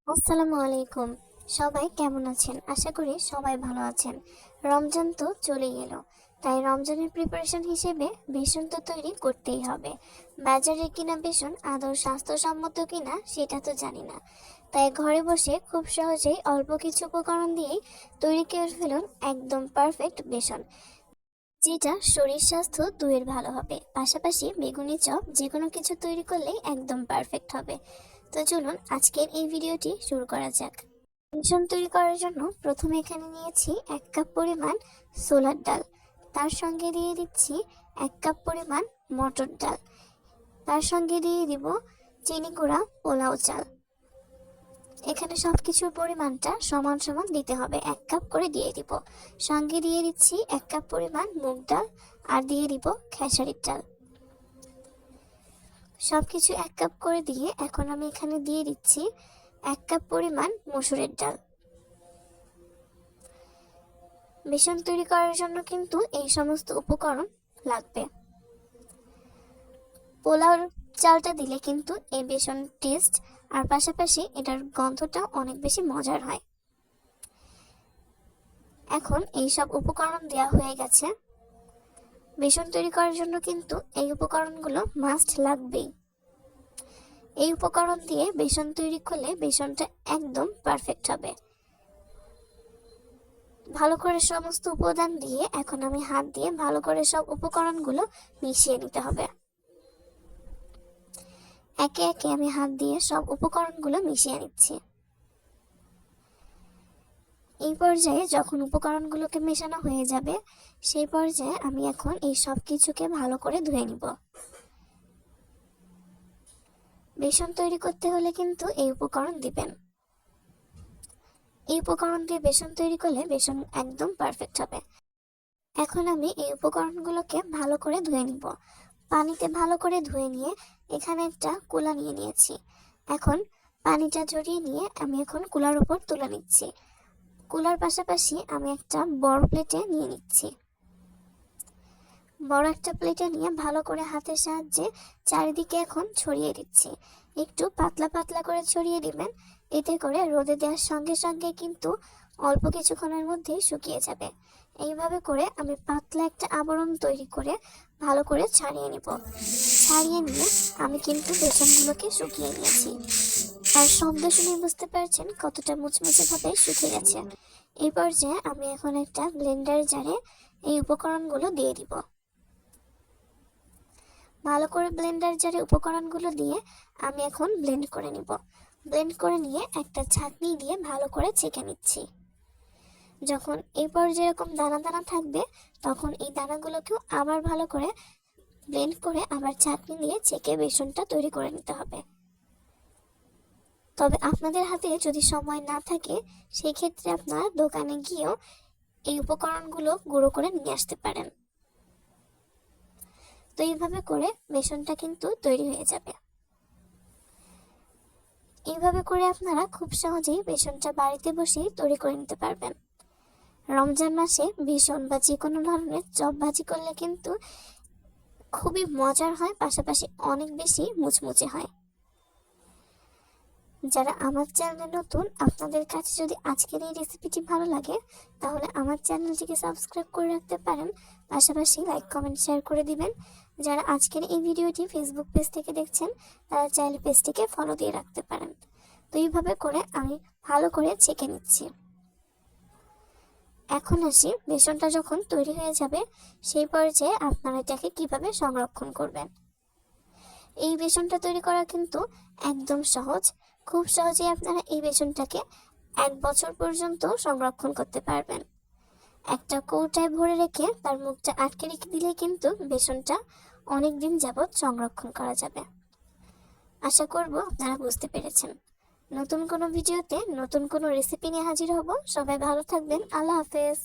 আসসালামু আলাইকুম। সবাই কেমন আছেন? আশা করি সবাই ভালো আছেন। রমজান তো চলেই এলো, তাই রমজানের প্রিপারেশন হিসেবে বেসন তো তৈরি করতেই হবে। বাজারে কিনা বেসন আদৌ স্বাস্থ্যসম্মত কিনা সেটা তো জানি না, তাই ঘরে বসে খুব সহজেই অল্প কিছু উপকরণ দিয়েই তৈরি করে ফেলুন একদম পারফেক্ট বেসন, যেটা শরীর স্বাস্থ্য দুয়ের ভালো হবে। পাশাপাশি বেগুনি চপ যে কোনো কিছু তৈরি করলেই একদম পারফেক্ট হবে। তো চলুন আজকের এই ভিডিওটি শুরু করা যাক। বেসন তৈরি করার জন্য প্রথমে এখানে নিয়েছি 1 কাপ পরিমাণ ছোলার ডাল, তার সঙ্গে দিয়ে দিচ্ছি 1 কাপ পরিমাণ মটর ডাল, তার সঙ্গে দিয়ে দিব চিনি গুঁড়া পোলাও চাল। এখানে সবকিছুর পরিমাণটা সমান সমান দিতে হবে, 1 কাপ করে দিয়ে দিব। সঙ্গে দিয়ে দিচ্ছি 1 কাপ পরিমাণ মুগ ডাল, আর দিয়ে দিব খেসারির ডাল। সবকিছু 1 কাপ করে দিয়ে এখন আমি এখানে দিয়ে দিচ্ছি 1 কাপ পরিমাণ মসুরের ডাল। বেসন তৈরি করার জন্য কিন্তু এই সমস্ত উপকরণ লাগবে। পোলাওর চালটা দিলে কিন্তু এই বেসন টেস্ট আর পাশাপাশি এটার গন্ধটা অনেক বেশি মজার হয়। এখন এই সব উপকরণ দেওয়া হয়ে গেছে। বেসন তৈরি করার জন্য কিন্তু এই উপকরণগুলো মাস্ট লাগবেই। এই উপকরণ দিয়ে বেসন তৈরি করলে বেসনটা একদম পারফেক্ট হবে। ভালো করে সমস্ত উপাদান দিয়ে এখন আমি হাত দিয়ে ভালো করে সব উপকরণগুলো মিশিয়ে নিতে হবে। একে একে আমি হাত দিয়ে সব উপকরণগুলো মিশিয়ে নিচ্ছি। এই পর্যায়ে যখন উপকরণগুলোকে মেশানো হয়ে যাবে, সেই পর্যায়ে আমি এখন এই সব কিছুকে ভালো করে ধুয়ে নিব। বেসন তৈরি করতে হলে কিন্তু এই উপকরণ দিবেন। এই উপকরণ দিয়ে বেসন তৈরি করলে বেসন একদম পারফেক্ট হবে। এখন আমি এই উপকরণগুলোকে ভালো করে ধুয়ে নিব। পানিতে ভালো করে ধুয়ে নিয়ে এখানে একটা কুলা নিয়ে নিয়েছি। এখন পানিটা ঝরিয়ে নিয়ে আমি এখন কুলার উপর তুলে নিচ্ছি। কুলার পাশাপাশি আমি একটা বড় প্লেটে নিয়ে নিচ্ছি। বড় একটা প্লেটে নিয়ে ভালো করে হাতের সাহায্যে চারিদিকে এখন ছড়িয়ে দিচ্ছি। একটু পাতলা পাতলা করে ছড়িয়ে দিবেন, এতে করে রোদে দেওয়ার সঙ্গে সঙ্গে কিন্তু অল্প কিছুক্ষণের মধ্যেই শুকিয়ে যাবে। এইভাবে করে আমি পাতলা একটা আবরণ তৈরি করে ভালো করে ছাড়িয়ে নিব। ছাড়িয়ে নিয়ে আমি কিন্তু বেসনগুলোকে শুকিয়ে নিয়েছি। আর শব্দ শুনে বুঝতে পারছেন কতটা মুচমুচে ভাবে শুকিয়ে গেছে। এই পর্যায়ে আমি এখন একটা ব্লেন্ডার জারে এই উপকরণগুলো দিয়ে দিব। ভালো করে ব্লেন্ডার জারে উপকরণগুলো দিয়ে আমি এখন ব্লেন্ড করে নিব। ব্লেন্ড করে নিয়ে একটা ছাঁকনি দিয়ে ভালো করে ছেঁকে নিচ্ছি। যখন এই পর্যায়ে এরকম দানা দানা থাকবে, তখন এই দানাগুলোকেও আবার ভালো করে ব্লেন্ড করে আবার ছাঁকনি দিয়ে ছেঁকে বেসনটা তৈরি করে নিতে হবে। তবে আপনাদের হাতে যদি সময় না থাকে, সেই ক্ষেত্রে আপনারা দোকানে গিয়েও এই উপকরণগুলো গুঁড়ো করে নিয়ে আসতে পারেন। তো এইভাবে করে বেসনটা কিন্তু তৈরি হয়ে যাবে। এইভাবে করে আপনারা খুব সহজেই বেসনটা বাড়িতে বসেই তৈরি করে নিতে পারবেন। রমজান মাসে বেসন বা যে কোনো ধরনের চপ ভাজি করলে কিন্তু খুবই মজার হয়, পাশাপাশি অনেক বেশি মুচমুচে হয়। যারা আমার চ্যানেলে নতুন, আপনাদের কাছে যদি আজকের এই রেসিপিটি ভালো লাগে, তাহলে আমার চ্যানেলটিকে সাবস্ক্রাইব করে রাখতে পারেন। পাশাপাশি লাইক কমেন্ট শেয়ার করে দিবেন। যারা আজকের এই ভিডিওটি ফেসবুক পেজ থেকে দেখছেন, তারা চাইলে পেজটিকে ফলো দিয়ে রাখতে পারেন। তো এইভাবে করে আমি ভালো করে ছেঁকে নিচ্ছি। এখন আসি, বেসনটা যখন তৈরি হয়ে যাবে, সেই পর্যায়ে আপনারা এটাকে কিভাবে সংরক্ষণ করবেন। এই বেসনটা তৈরি করা কিন্তু একদম সহজ। খুব সহজেই আপনারা এই বেসনটাকে 1 বছর পর্যন্ত সংরক্ষণ করতে পারবেন। একটা কৌটায় ভরে রেখে তার মুখটা আটকে রেখে দিলে কিন্তু বেসনটা অনেক দিন যাবত সংরক্ষণ করা যাবে। আশা করব আপনারা বুঝতে পেরেছেন। নতুন কোনো ভিডিওতে নতুন কোনো রেসিপি নিয়ে হাজির হব। সবাই ভালো থাকবেন। আল্লাহ হাফেজ।